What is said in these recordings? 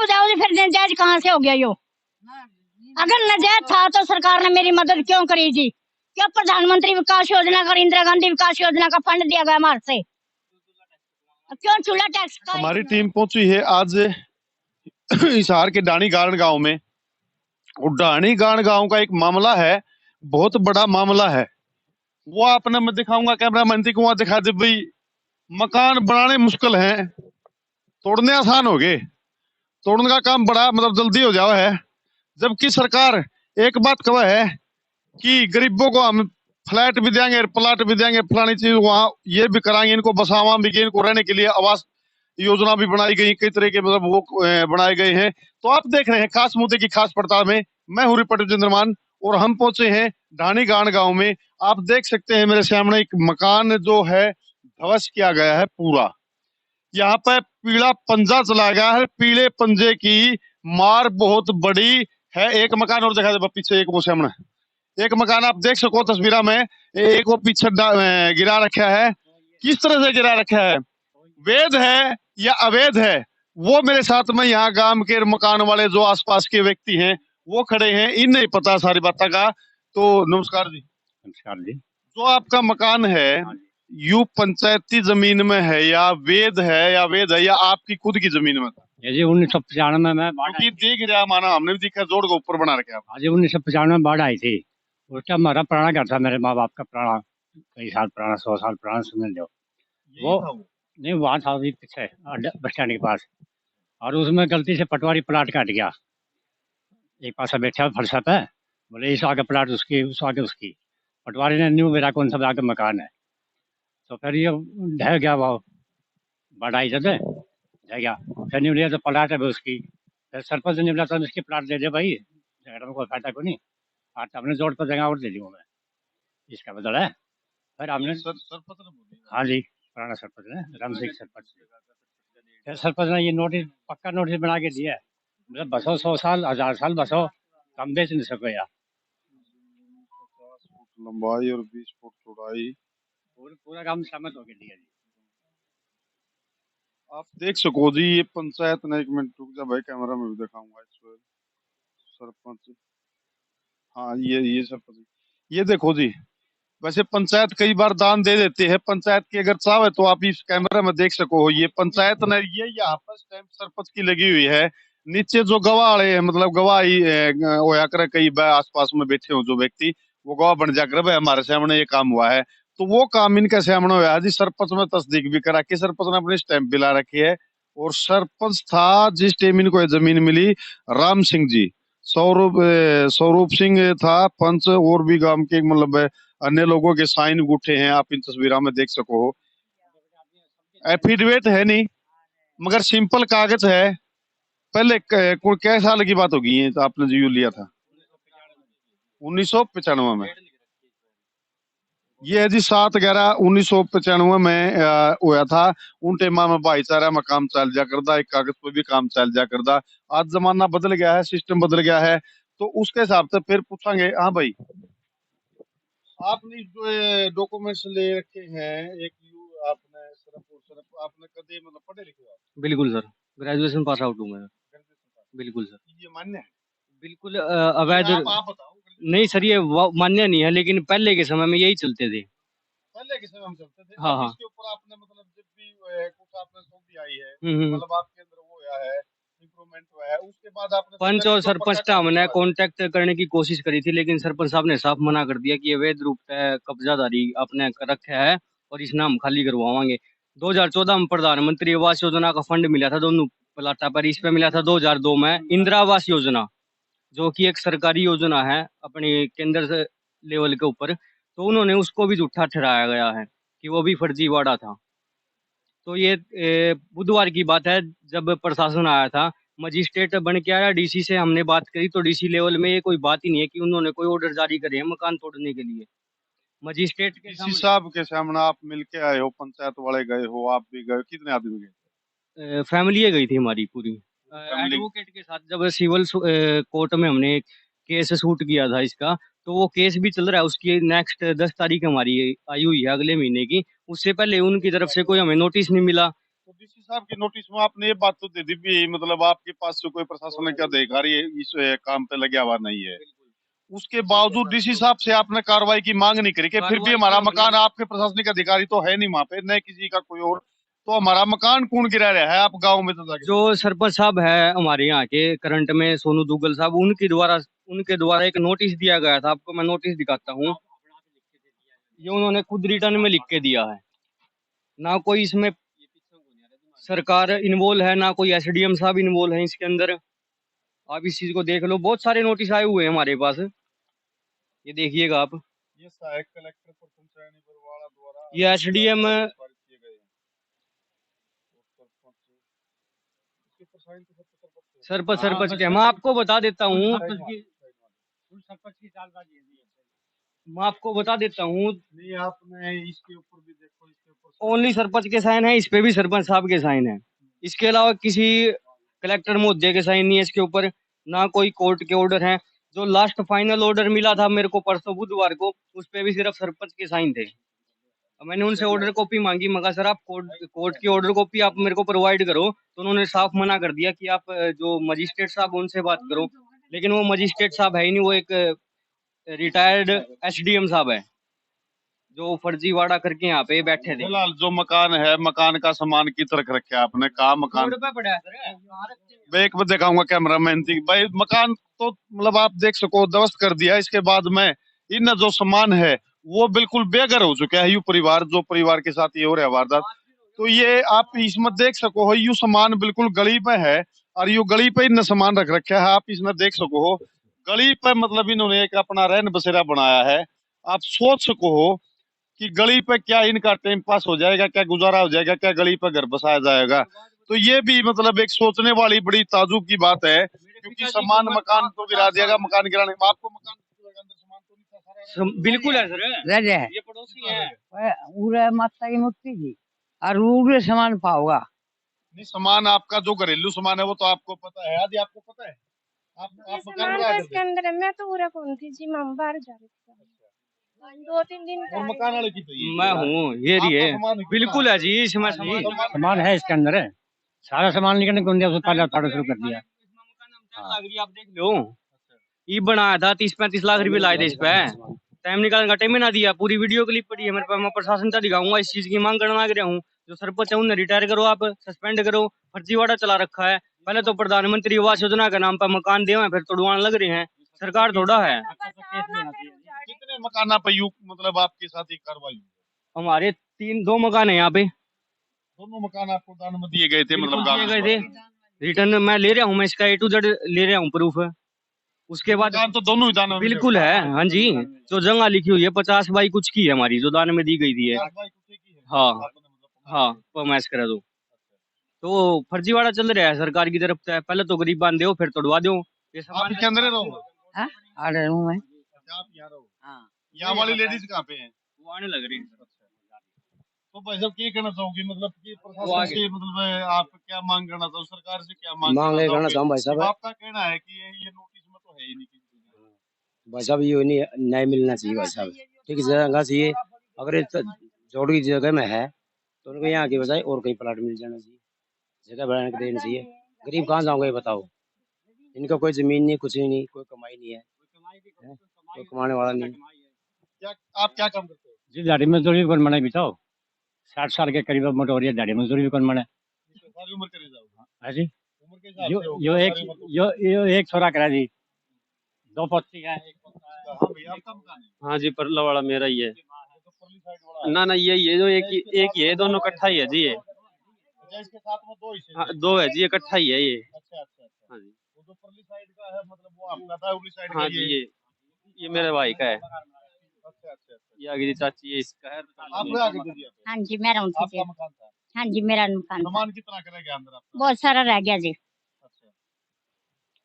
बताओ जी, फिर नाजायज कहाँ से हो गया यो? अगर नाजायज था तो सरकार ने मेरी मदद क्यों करी जी? क्यों प्रधानमंत्री विकास योजना का, इंदिरा गांधी विकास योजना का फंड दिया गया हमारे से? क्यों चूल्हा टैक्स का? हमारी टीम पहुंची है आज हिसार के डाणी गारण गांव में। और डाणी गारण गांव का एक मामला है, बहुत बड़ा मामला है। वो आपने मैं दिखाऊंगा, कैमरा मैन को वहां दिखा दे भाई। मकान बनाने मुश्किल हैं, तोड़ने आसान हो गए। तोड़ने का काम बड़ा मतलब जल्दी हो जावा है। जबकि सरकार एक बात कहा है कि गरीबों को हम फ्लैट भी देंगे, प्लाट भी देंगे, फलानी चीज वहां ये भी कराएंगे, इनको बसावा भी, इनको रहने के लिए आवास योजना भी बनाई गई, कई तरह के मतलब वो बनाए गए हैं। तो आप देख रहे हैं खास मुद्दे की खास पड़ताल में। मैं हूं रिपोर्टर चंद्रमान और हम पहुंचे हैं ढाणी गाण गांव में। आप देख सकते हैं मेरे सामने एक मकान जो है ध्वस्त किया गया है पूरा। यहाँ पे पीला पंजा चला गया है, पीले पंजे की मार बहुत बड़ी है। एक मकान और दिखा दे पीछे, एक वो सामने एक मकान आप देख सको तस्वीरा में। एक वो पीछे गिरा रखा है। किस तरह से गिरा रखा है, वैध है या अवैध है, वो मेरे साथ में यहाँ गांव के मकान वाले जो आसपास के व्यक्ति हैं वो खड़े हैं, इन नहीं पता सारी बातों का। तो नमस्कार जी। नमस्कार जी। जो आपका मकान है यू पंचायती जमीन में है या वैध है, या वैध है या आपकी खुद की जमीन में था? ये जी 1995 में देख रहा माना हमने भी देखा, जोड़ के ऊपर बना रखे। हाँ जी 1995 में बाढ़ आई थी। उस टाइम हमारा पुराना घर था, मेरे माँ बाप का पुराना, कई साल पुराना, 100 साल पुराना समझ लो। वो नहीं वहाँ था अभी पीछे बस स्टैंड के पास। और उसमें गलती से पटवारी प्लाट काट गया। एक पासा बैठा फरसा पे, बोले इस आगे प्लाट उसकी, उस आगे उसकी। पटवारी ने न्यू मेरा कौन सा आगे मकान है, तो फिर ये ढह गया। वो बाढ़ आई जब ढह गया, फिर नहीं लिया तो प्लाट है उसकी। फिर सरपंच ने बोला तो इसकी प्लाट दे दे भाई, झगड़ा में कोई फायदा को नहीं। आज हमने जोड़ पर जगह और दे दी मैं, इसका बदल है। फिर हमने हाँ जी पुराना सरपंच है राम सिंह सरपंच। फिर सरपंच ने ये नोटिस, पक्का नोटिस बना के दिया है, मतलब बसो 100 साल 1000 साल बसो, कम बेच नहीं सको यार। 50 फुट लंबाई और 20 फुट चौड़ाई, पूरा काम सहमत होके दिया जी। आप देख सको जी। ये पंचायत ने, एक मिनट रुक जा भाई, कैमरा में भी दिखाऊंगा इस सरपंच। हाँ ये सरपंच, ये देखो जी। वैसे पंचायत कई बार दान दे देते हैं, पंचायत की अगर चाहे तो आप इस कैमरा में देख सको। ये पंचायत ने, ये यहाँ पर स्टैंप सरपंच की लगी हुई है। नीचे जो गवाह वाले हैं, मतलब गवाही होया करे, कई आसपास में बैठे हो जो व्यक्ति, वो गवाह बन जाकर भाई हमारे सामने ये काम हुआ है। तो वो काम इनके सामने हुआ जी। सरपंच में तस्दीक भी करा के सरपंच ने अपनी स्टैंप भी ला रखी है। और सरपंच था जिस टाइम इनको ये जमीन मिली, राम सिंह जी। स्वरूप सिंह था पंच, और भी गांव के मतलब अन्य लोगों के साइन अंगूठे हैं, आप इन तस्वीरों में देख सको हो। एफिडेविट है नहीं, मगर सिंपल कागज है। पहले कोई कै साल की बात होगी ये तो आपने जो लिया था? 1995 में। ये है जी 7/11/1995 में हुआ था। उन टेमा में भाईचारा में काम चल जा करता, एक कागज पे भी काम चल जा करता। आज जमाना बदल गया है, सिस्टम बदल गया है, तो उसके हिसाब से फिर पूछेंगे। हाँ भाई, आपने जो डॉक्यूमेंट्स ले रखे हैं, एक आपने सिर्फ आपने कदे मतलब पढ़े लिखे हो? बिल्कुल सर, ग्रेजुएशन पास आउट हूँ मैं। बिल्कुल सर, ये मान्य है? बिल्कुल अवैध आप बताओ। नहीं सर, ये मान्य नहीं है, लेकिन पहले के समय में यही चलते थे। पहले के समय में चलते थे। हाँ हाँ। इसके ऊपर आपने मतलब जब भी कुछ आपने सौंपी आई है, हम्म। मतलब आपके अंदर वो आया है, इम्प्रूवमेंट हुआ है, उसके बाद आपने पंच और सरपंच का हमने कांटेक्ट करने की कोशिश करी थी, लेकिन सरपंच साहब ने साफ मना कर दिया कि अवैध रूप से कब्जादारी आपने कर रखा है और इस नाम खाली करवाएंगे। 2014 में प्रधानमंत्री आवास योजना का फंड मिला था दोनों प्लाटा पर। इस पे मिला था 2002 में इंदिरा आवास योजना, जो कि एक सरकारी योजना है अपनी केंद्र से लेवल के ऊपर। तो उन्होंने उसको भी झूठा ठहराया गया है कि वो भी फर्जीवाड़ा था। तो ये बुधवार की बात है, जब प्रशासन आया था, मजिस्ट्रेट बन के आया, डीसी से हमने बात करी तो डीसी लेवल में ये कोई बात ही नहीं है कि उन्होंने कोई ऑर्डर जारी करे हैं मकान तोड़ने के लिए। मजिस्ट्रेट के साहब के सामने आप मिलके आए हो, पंचायत वाले गए हो, आप भी गए, कितने आदमी गए? फैमिली गई थी हमारी पूरी, एडवोकेट के साथ। जब सिविल कोर्ट में हमने केस शूट किया था इसका, तो वो केस भी चल रहा है, उसकी नेक्स्ट 10 तारीख हमारी आई हुई है अगले महीने की। उससे पहले उनकी तरफ से कोई हमें नोटिस नहीं मिला। तो डीसी साहब की नोटिस में आपने ये बात तो दे दी भी, मतलब आपके पास से कोई प्रशासनिक अधिकारी इस काम पे लगा हुआ नहीं है, उसके बावजूद डीसी साहब से आपने कार्रवाई की मांग नहीं करी कि फिर भी हमारा मकान, आपके प्रशासनिक अधिकारी तो है नहीं वहाँ पे, न किसी का कोई और, तो हमारा मकान कौन गिरा रहा है आप गाँव में तो जाके? जो सरपंच साहब है हमारे यहाँ के करंट में, सोनू दुग्गल साहब, उनके द्वारा एक नोटिस दिया गया था। आपको मैं नोटिस दिखाता हूँ, ये उन्होंने खुद रिटर्न में लिख के दिया है। ना कोई इसमें सरकार इन्वॉल्व है, ना कोई एसडीएम साहब इन्वॉल्व है इसके अंदर। आप इस चीज को देख लो, बहुत सारे नोटिस आए हुए हैं हमारे पास, ये देखिएगा आप। ये सहायक कलेक्टर प्रथम श्रेणी बरवाड़ा द्वारा ये एसडीएम पारित किए गए हैं। सरपंच के मैं आपको बता देता हूँ, मैं आपको बता देता हूँ, नहीं आपने इसके ऊपर भी देखो, इसके ऊपर ओनली सरपंच के साइन है, इस पे भी सरपंच साहब के साइन है। इसके अलावा किसी कलेक्टर महोदय के साइन नहीं है इसके ऊपर, ना कोई कोर्ट के ऑर्डर हैं। जो लास्ट फाइनल ऑर्डर मिला था मेरे को परसों बुधवार को, उस पे भी सिर्फ सरपंच के साइन थे। अब मैंने उनसे ऑर्डर कॉपी मांगी, मगर सर आप कोर्ट की ऑर्डर कॉपी आप मेरे को प्रोवाइड करो, तो उन्होंने साफ मना कर दिया कि आप जो मजिस्ट्रेट साहब उनसे बात करो। लेकिन वो मजिस्ट्रेट साहब है ही नहीं, वो एक रिटायर्ड एसडीएम साहब है जो फर्जीवाड़ा करके यहाँ पे बैठे थे। फिलहाल जो मकान है, मकान का सामान की तरह रखा है आपने, कहा मकान रोड पे पड़ा है सर। मैं एक बार दिखाऊंगा कैमरा मैन थी भाई, मकान तो मतलब आप देख सको ध्वस्त कर दिया। इसके बाद में इन जो सामान है वो बिल्कुल बेघर हो चुका है। यू परिवार, जो परिवार के साथ ये हो रहा है वारदात, तो ये आप इसमें देख सको हो, यू सामान बिल्कुल गली पे है और यू गली पे इन सामान रख रखा है। आप इसमें देख सको हो गली पे, मतलब इन्होंने एक अपना रहन बसेरा बनाया है। आप सोच सको हो कि गली पे क्या इनका टाइम पास हो जाएगा, क्या गुजारा हो जाएगा, क्या गली पे घर बसाया जाएगा। तो ये भी मतलब एक सोचने वाली बड़ी ताजुब की बात है, क्योंकि सामान मकान तो गिरा दिया, मकान गिराने में आपको मकान अंदर सामान तो नहीं था सारा? बिल्कुल है सर, रह जाए ये पड़ोसी है। पूरा माता की मूर्ति जी और रूबे सामान पाओगा। नहीं, सामान आपका जो घरेलू सामान है वो तो आपको पता है, आदि आपको पता है। आप मकान सामान बनाया तो इसके करते अंदर है। मैं तो पूरा कौन थी जी, मैं बाहर जा रही थी 2-3 दिन और मकान वाले की तो ये मैं हूँ, ये रही आपका है। सामान कितना बिल्कुल है जी, इसमें जी, सामान सामान है इसके अंदर है, सारा सामान निकलने को उससे पहले उतारना शुरू कर दिया। आप देख लो, ये बनाया था 30-35 लाख रुपए लाए थे इस पे, टाइम निकालने का टाइम ही ना दिया। पूरी वीडियो क्लिप पड़ी है मेरे पास, मैं प्रशासन का दिखाऊंगा। इस चीज की मांग करना लग रहा हूँ। जो सरपंच है उन्हें रिटायर करो, आप सस्पेंड करो। फर्जीवाड़ा चला रखा है। पहले तो प्रधानमंत्री आवास योजना के नाम पर मकान दे, फिर तोड़वाने लग रहे हैं। सरकार थोड़ा है। कितने मकान पे यू मतलब आपके साथ ही कार्रवाई हुई? हमारे 2 मकान है यहाँ पे, दोनों मकान आपको दान में दिए गए थे, मतलब दिए गए थे। रिटर्न मैं ले रहा हूँ, मैं इसका A to Z ले रहा हूँ प्रूफ। उसके बाद मकान तो दोनों ही दान में बिल्कुल है, हाँ जी। जो जगह लिखी हुई है 50 बाई कुछ की है हमारी, जो दान में दी गई थी है। हाँ हाँ, मैच करा दो। तो फर्जीवाड़ा चल रहा है सरकार की तरफ से। पहले तो गरीब बांध दो, फिर तोड़वा दो। ये आप सामान इसके अंदर ही रहो? आ रहा हूँ मैं। अच्छा, आप यहाँ रहो। हाँ यहाँ वाली लेडीज कहाँ पे हैं? वो आने लग रही है। तो भाई साहब क्या कहना चाहोगे, मतलब कि वो प्रशासन आगे। से, मतलब आप क्या मांग करना चाहो, सरकार से क्या मांग मांग करना चाहूँ भाई साहब। आपका कहना है कि ये नोटिस में तो है ही नहीं किसी चीज़। भाई साहब ये नहीं न्याय मिलना चाहिए भाई साहब, ठीक है जगह चाहिए। अगर ये जोड़ की जगह में है तो उनको यहाँ की बजाय और कहीं प्लाट मिल जाना चाहिए, जगह बढ़ाने के देना चाहिए। गरीब कहाँ जाऊंगा ये बताओ, इनका कोई जमीन नहीं, कुछ नहीं, कोई कमाई नहीं है, कोई कमाने वाला नहीं। क्या आप क्या काम करते हो? जी, दिहाड़ी मजदूरी भी कौन मना बताओ, 60 साल के करीब मोट हो रही है, दिहाड़ी मजदूरी भी कौन मना सारी उम्र करे जाओ? है जी। उम्र के हिसाब यो से होगा, यो एक सारी मतलब। यो एक छोरा करा जी, 2 पोती है, एक पोता है। हाँ भैया, आपका मकान है? हाँ जी, परला वाला मेरा ही है। ये तो परली साइड वाला है। ना ना, ये जो एक ही है, दोनों इकट्ठा ही है जी ये। अच्छा, इसके साथ में दो हिस्से हाँ, हैं। 2 है जी, इकट्ठा ही है ये। अच्छा अच्छा अच्छा। हाँ जी, वो जो परली साइड का है, मतलब वो आपका था, उरली साइड का हाँ जी, ये मेरे भाई का है। अच्छा अच्छा अच्छा। ये आगे जी चाची है, इसका है। आपने आगे दे दिया? हाँ जी, मैं रहूँ आपका मकान था? हाँ जी, मेरा मकान था। सामान कितना करेगा गया अंदर आपका? बहुत सारा रह गया जी। अच्छा,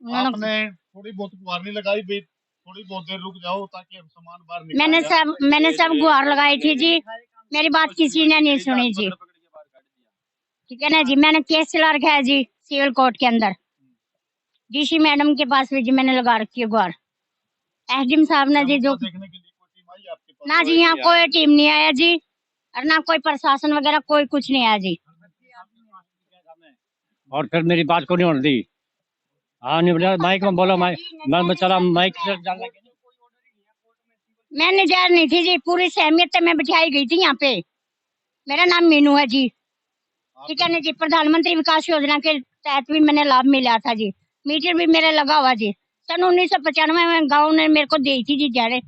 उन्होंने आपने थोड़ी बहुत गुहार नहीं लगाई भाई, थोड़ी बहुत देर रुक जाओ ताकि हम सामान बाहर निकाल मैंने सब गुहार लगाई थी जी, मेरी बात किसी ने नहीं सुनी जी। ठीक है ना जी, मैंने केस चला रखा है जी सिविल कोर्ट के अंदर। डीसी मैडम के पास भी जी मैंने लगा रखी है गुहार। एसडीएम साहब ने जी जो देखने के लिए कोई टीम आई आपके पास? ना जी, यहाँ कोई टीम नहीं आया जी, और ना कोई प्रशासन वगैरह कोई कुछ नहीं आया जी। और फिर मेरी बात को नहीं होने दी। हाँ नहीं बोला माइक में बोलो, मैं चला माइक से जान लगे। मैं नजायर नहीं थी जी, पूरी सहमियत से मैं बिठाई गई थी यहाँ पे। मेरा नाम मीनू है जी, ठीक है ना जी। प्रधानमंत्री विकास योजना के तहत भी मैंने लाभ मिला था जी, मीटर भी मेरा लगा हुआ जी। सन 1995 में गांव ने मेरे को दी थी जी जड़े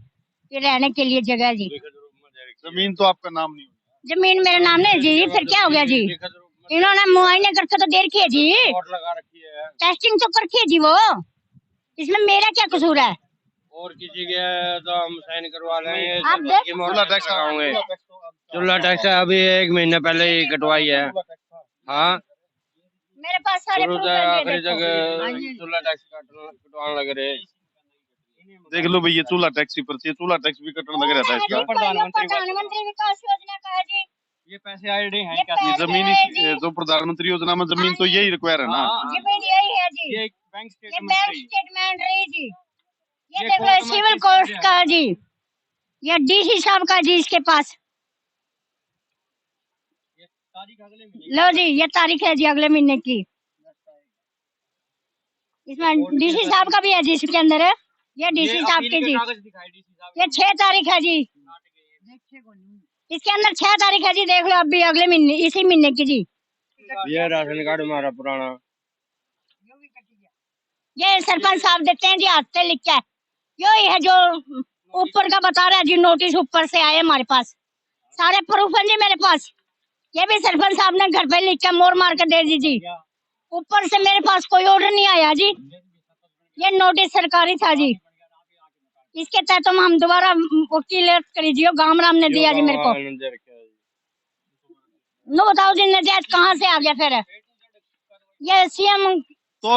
रहने के लिए जगह जी। जमीन तो आपका नाम नहीं होगा। जमीन मेरा नाम नहीं जी, फिर क्या हो गया जी? इन्होंने मुआयने करके तो दे रखी है जी, टेस्टिंग तो करती है जी वो, इसमें मेरा क्या कसूर है? और किसी के तो हम साइन करवा लेंगे। आप देख चूल्हा टैक्स लगाओगे। चूल्हा टैक्स अभी 1 महीना पहले ही कटवाई है। हाँ मेरे पास सारे शुरू proof से है, ये आखिरी देखो। तक चूल्हा टैक्स कटवाने लग रहे। देख लो भैया, चूल्हा टैक्स की पर्ची है, चूल्हा टैक्स भी कटने लग रहा था इसका। प्रधानमंत्री विकास योजना का है जी, ये पैसे आईडी हैं ये क्या? ये पैसे जमीन है जी, जो प्रधानमंत्री योजना में जमीन तो यही रिक्वायर है ना। जमीन यही है जी, ये बैंक ये स्टेटमेंट बैंक स्टेटमेंट रही जी, ये देख लो सिविल कोर्ट का है जी, ये डीसी साहब का जी इसके पास। तारीख अगले महीने लो जी, ये तारीख है जी अगले महीने की, इसमें डीसी साहब का भी है जी इसके अंदर है, ये डीसी साहब की जी, कागज दिखाई डीसी साहब ये 6 तारीख है जी, इसके अंदर 6 तारीख है जी, देख लो अभी अगले महीने इसी महीने की जी। ये राशन कार्ड हमारा पुराना। ये सरपंच साहब देते हैं जी हाथ से लिख के, यही है जो ऊपर का बता रहा है जी, नोटिस ऊपर से आए हमारे पास, सारे प्रूफ हैं जी मेरे पास। ये भी सरपंच साहब ने घर पे लिख के मोर मार के दे दी जी, ऊपर से मेरे पास कोई ऑर्डर नहीं आया जी, ये नोटिस सरकारी था जी, इसके तहत हम दोबारा वकील करीजिए, गांव राम ने दिया जी मेरे को। नो बताओ जी नजायज कहाँ से आ गया फिर? ये सीएम। तो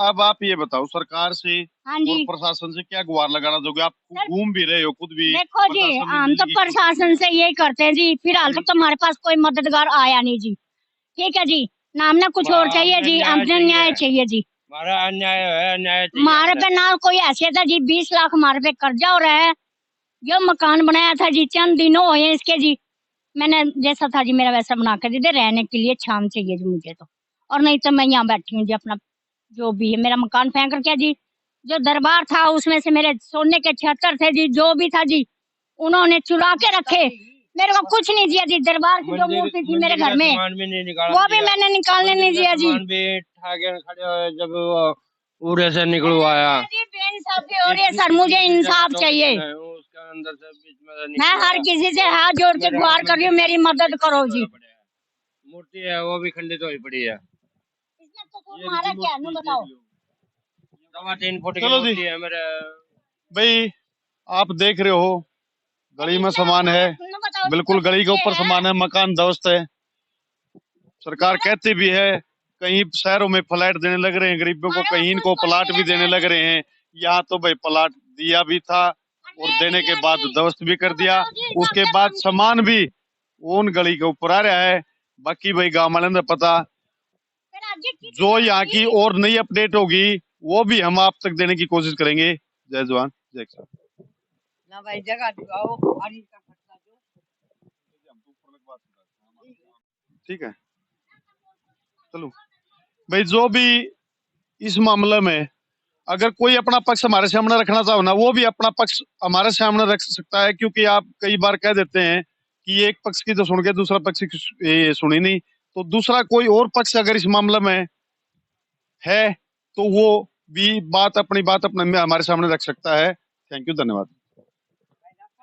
अब आप ये बताओ, सरकार से हाँ और जी प्रशासन से क्या गुहार लगाना चाहोगे? आप घूम भी रहे हो खुद भी। देखो जी, प्रशासन ने हम तो मिली- प्रशासन से यही करते हैं जी, फिलहाल तक तो हमारे पास कोई मददगार आया नहीं जी, ठीक है जी ना, हमने कुछ और चाहिए जी, हमने न्याय चाहिए जी, हमारा अन्याय है, अन्याय हमारे पे ना कोई हैसियत है जी, 20 लाख हमारे पे कर्जा हो रहा है, जो मकान बनाया था जी चंद दिनों हुए हैं इसके जी, मैंने जैसा था जी मेरा वैसा बना कर दे दे, रहने के लिए छाम चाहिए जी मुझे तो, और नहीं तो मैं यहाँ बैठी हूँ जी, अपना जो भी है मेरा मकान फेंक कर, क्या जी जो दरबार था उसमें से मेरे सोने के 76 थे जी, जो भी था जी उन्होंने चुरा के रखे, मेरे को कुछ नहीं दिया जी, दरबार की जो मूर्ति थी मेरे घर में वो भी मैंने निकालने नहीं दिया जी। जब उड़े से निकलवाया जी बेइंसाफी हो रही है सर, मुझे इंसाफ चाहिए, उसके अंदर से बीच में से मैं हर किसी से हाथ जोड़ के गुहार कर रही हूँ, मेरी मदद करो जी। मूर्ति है वो भी खंडित हुई पड़ी है। इसमें कसूर हमारा क्या है, नु बताओ? 3.25 फुट की चलो जी। मूर्ति है मेरे। भाई आप देख रहे हो, गली में सामान है, नु बताओ जी, बिल्कुल गली के ऊपर सामान है, मकान ध्वस्त है। सरकार कहती भी है कहीं शहरों में फ्लैट देने लग रहे हैं गरीबों को, कहीं इनको प्लाट भी देने लग रहे हैं। यहाँ तो भाई प्लाट दिया भी था और देने के बाद ध्वस्त भी कर दिया, उसके बाद सामान भी उन गली के ऊपर आ रहा है। बाकी भाई गाँव वाले ने पता, फिर आगे की जो यहाँ की और नई अपडेट होगी वो भी हम आप तक देने की कोशिश करेंगे। जय जवान जय किसान। ना भाई जगह दिखाओ, पानी का खर्चा दो। ठीक है, चलो भाई, जो भी इस मामले में अगर कोई अपना पक्ष हमारे सामने रखना चाहो ना, वो भी अपना पक्ष हमारे सामने रख सकता है, क्योंकि आप कई बार कह देते हैं कि एक पक्ष की तो सुन के दूसरा पक्ष की सुनी नहीं, तो दूसरा कोई और पक्ष अगर इस मामले में है तो वो भी अपनी बात अपने हमारे सामने रख सकता है। थैंक यू, धन्यवाद।